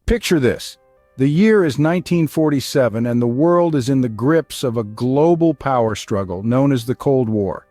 Picture this. The year is 1947 and the world is in the grips of a global power struggle known as the Cold War.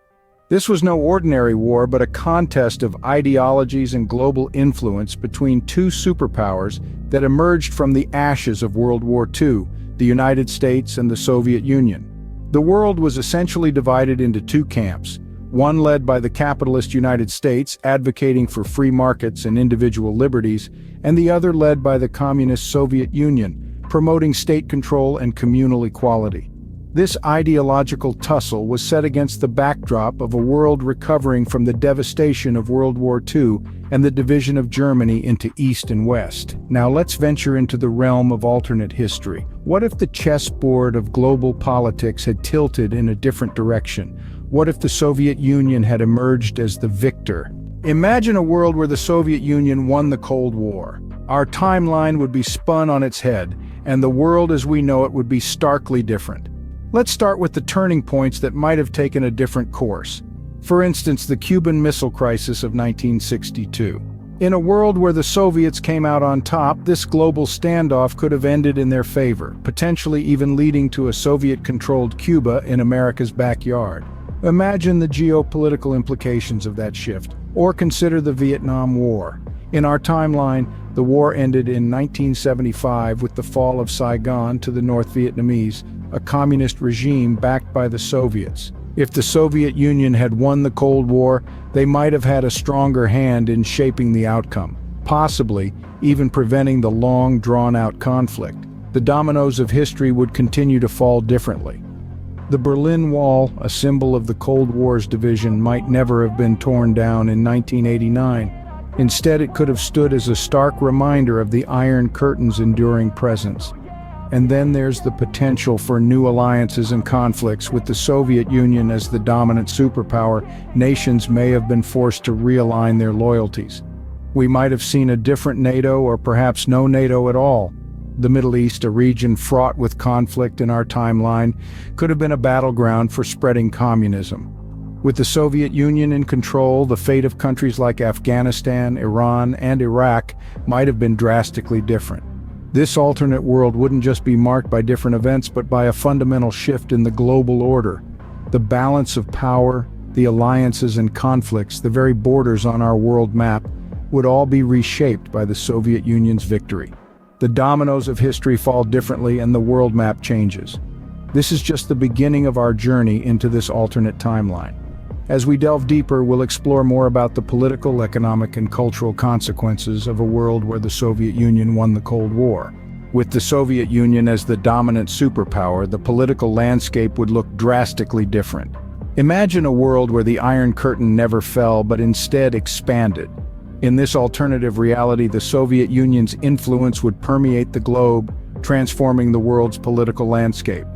This was no ordinary war, but a contest of ideologies and global influence between two superpowers that emerged from the ashes of World War II, the United States and the Soviet Union. The world was essentially divided into two camps, one led by the capitalist United States, advocating for free markets and individual liberties, and the other led by the communist Soviet Union, promoting state control and communal equality. This ideological tussle was set against the backdrop of a world recovering from the devastation of World War II and the division of Germany into East and West. Now let's venture into the realm of alternate history. What if the chessboard of global politics had tilted in a different direction? What if the Soviet Union had emerged as the victor? Imagine a world where the Soviet Union won the Cold War. Our timeline would be spun on its head, and the world as we know it would be starkly different. Let's start with the turning points that might have taken a different course. For instance, the Cuban Missile Crisis of 1962. In a world where the Soviets came out on top, this global standoff could have ended in their favor, potentially even leading to a Soviet-controlled Cuba in America's backyard. Imagine the geopolitical implications of that shift, or consider the Vietnam War. In our timeline, the war ended in 1975 with the fall of Saigon to the North Vietnamese, a communist regime backed by the Soviets. If the Soviet Union had won the Cold War, they might have had a stronger hand in shaping the outcome, possibly even preventing the long, drawn-out conflict. The dominoes of history would continue to fall differently. The Berlin Wall, a symbol of the Cold War's division, might never have been torn down in 1989. Instead, it could have stood as a stark reminder of the Iron Curtain's enduring presence. And then there's the potential for new alliances and conflicts. With the Soviet Union as the dominant superpower, nations may have been forced to realign their loyalties. We might have seen a different NATO, or perhaps no NATO at all. The Middle East, a region fraught with conflict in our timeline, could have been a battleground for spreading communism. With the Soviet Union in control, the fate of countries like Afghanistan, Iran, and Iraq might have been drastically different. This alternate world wouldn't just be marked by different events, but by a fundamental shift in the global order. The balance of power, the alliances and conflicts, the very borders on our world map, would all be reshaped by the Soviet Union's victory. The dominoes of history fall differently and the world map changes. This is just the beginning of our journey into this alternate timeline. As we delve deeper, we'll explore more about the political, economic, and cultural consequences of a world where the Soviet Union won the Cold War. With the Soviet Union as the dominant superpower, the political landscape would look drastically different. Imagine a world where the Iron Curtain never fell, but instead expanded. In this alternative reality, the Soviet Union's influence would permeate the globe, transforming the world's political landscape.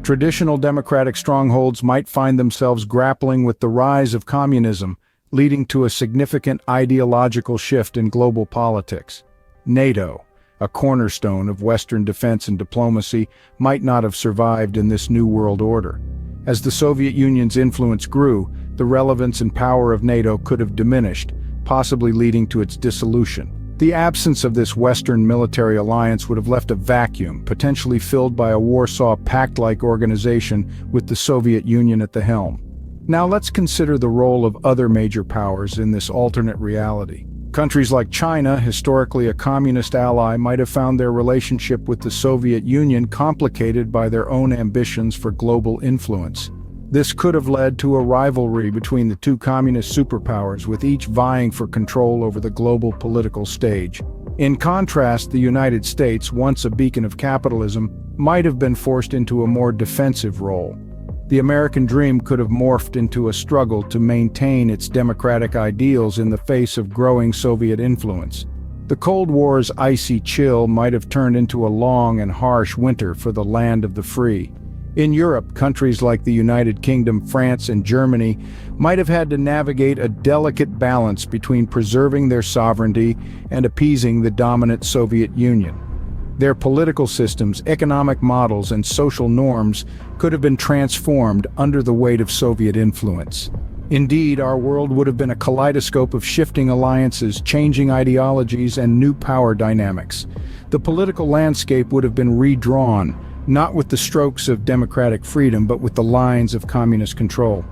Traditional democratic strongholds might find themselves grappling with the rise of communism, leading to a significant ideological shift in global politics. NATO, a cornerstone of Western defense and diplomacy, might not have survived in this new world order. As the Soviet Union's influence grew, the relevance and power of NATO could have diminished, possibly leading to its dissolution. The absence of this Western military alliance would have left a vacuum, potentially filled by a Warsaw Pact-like organization with the Soviet Union at the helm. Now let's consider the role of other major powers in this alternate reality. Countries like China, historically a communist ally, might have found their relationship with the Soviet Union complicated by their own ambitions for global influence. This could have led to a rivalry between the two communist superpowers, with each vying for control over the global political stage. In contrast, the United States, once a beacon of capitalism, might have been forced into a more defensive role. The American dream could have morphed into a struggle to maintain its democratic ideals in the face of growing Soviet influence. The Cold War's icy chill might have turned into a long and harsh winter for the land of the free. In Europe, countries like the United Kingdom, France, and Germany might have had to navigate a delicate balance between preserving their sovereignty and appeasing the dominant Soviet Union. Their political systems, economic models, and social norms could have been transformed under the weight of Soviet influence. Indeed, our world would have been a kaleidoscope of shifting alliances, changing ideologies, and new power dynamics. The political landscape would have been redrawn, not with the strokes of democratic freedom, but with the lines of communist control.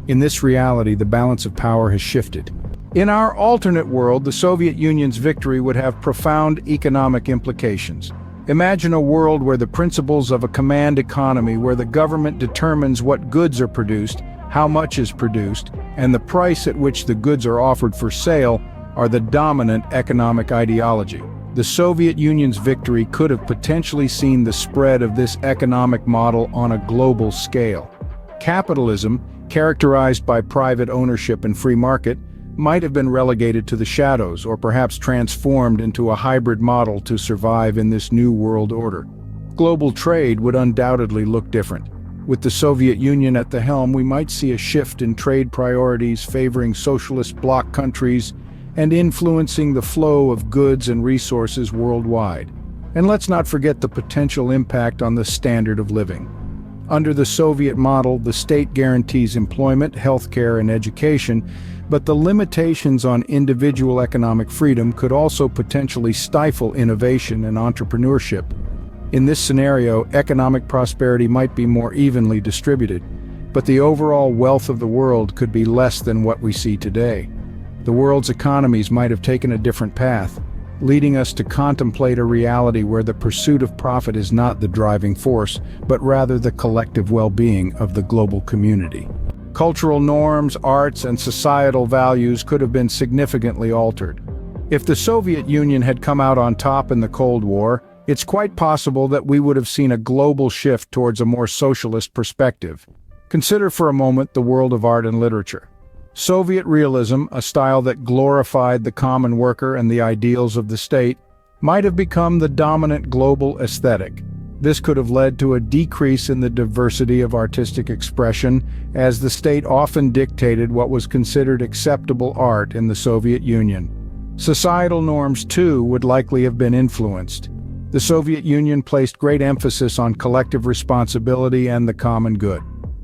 In this reality, the balance of power has shifted. In our alternate world, the Soviet Union's victory would have profound economic implications. Imagine a world where the principles of a command economy, where the government determines what goods are produced, how much is produced, and the price at which the goods are offered for sale, are the dominant economic ideology. The Soviet Union's victory could have potentially seen the spread of this economic model on a global scale. Capitalism, characterized by private ownership and free market, might have been relegated to the shadows, or perhaps transformed into a hybrid model to survive in this new world order. Global trade would undoubtedly look different. With the Soviet Union at the helm, we might see a shift in trade priorities favoring socialist bloc countries and influencing the flow of goods and resources worldwide. And let's not forget the potential impact on the standard of living. Under the Soviet model, the state guarantees employment, healthcare, and education, but the limitations on individual economic freedom could also potentially stifle innovation and entrepreneurship. In this scenario, economic prosperity might be more evenly distributed, but the overall wealth of the world could be less than what we see today. The world's economies might have taken a different path, leading us to contemplate a reality where the pursuit of profit is not the driving force, but rather the collective well-being of the global community. Cultural norms, arts, and societal values could have been significantly altered. If the Soviet Union had come out on top in the Cold War, it's quite possible that we would have seen a global shift towards a more socialist perspective. Consider for a moment the world of art and literature. Soviet realism, a style that glorified the common worker and the ideals of the state, might have become the dominant global aesthetic. This could have led to a decrease in the diversity of artistic expression, as the state often dictated what was considered acceptable art in the Soviet Union. Societal norms, too, would likely have been influenced. The Soviet Union placed great emphasis on collective responsibility and the common good.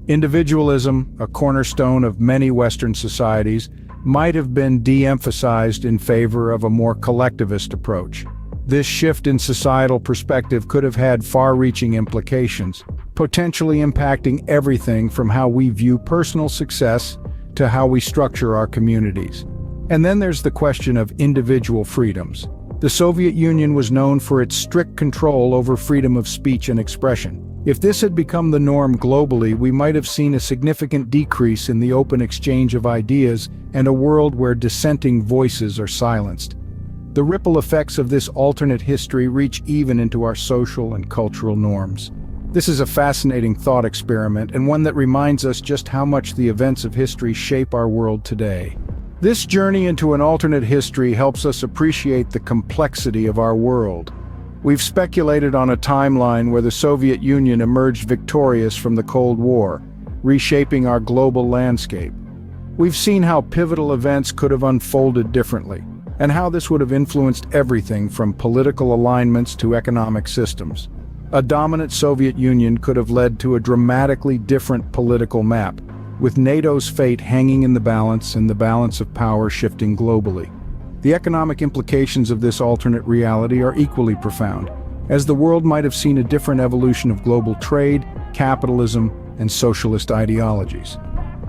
Individualism, a cornerstone of many Western societies, might have been de-emphasized in favor of a more collectivist approach. This shift in societal perspective could have had far-reaching implications, potentially impacting everything from how we view personal success to how we structure our communities. And then there's the question of individual freedoms. The Soviet Union was known for its strict control over freedom of speech and expression. If this had become the norm globally, we might have seen a significant decrease in the open exchange of ideas and a world where dissenting voices are silenced. The ripple effects of this alternate history reach even into our social and cultural norms. This is a fascinating thought experiment, and one that reminds us just how much the events of history shape our world today. This journey into an alternate history helps us appreciate the complexity of our world. We've speculated on a timeline where the Soviet Union emerged victorious from the Cold War, reshaping our global landscape. We've seen how pivotal events could have unfolded differently, and how this would have influenced everything from political alignments to economic systems. A dominant Soviet Union could have led to a dramatically different political map, with NATO's fate hanging in the balance and the balance of power shifting globally. The economic implications of this alternate reality are equally profound, as the world might have seen a different evolution of global trade, capitalism, and socialist ideologies.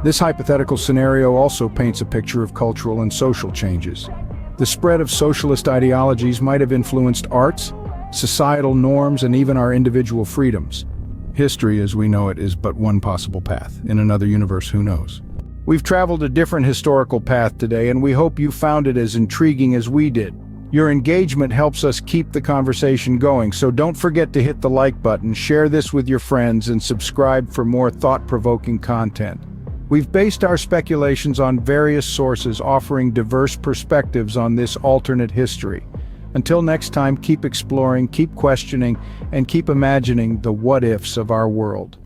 This hypothetical scenario also paints a picture of cultural and social changes. The spread of socialist ideologies might have influenced arts, societal norms, and even our individual freedoms. History, as we know it, is but one possible path. In another universe, who knows? We've traveled a different historical path today, and we hope you found it as intriguing as we did. Your engagement helps us keep the conversation going, so don't forget to hit the like button, share this with your friends, and subscribe for more thought-provoking content. We've based our speculations on various sources offering diverse perspectives on this alternate history. Until next time, keep exploring, keep questioning, and keep imagining the what-ifs of our world.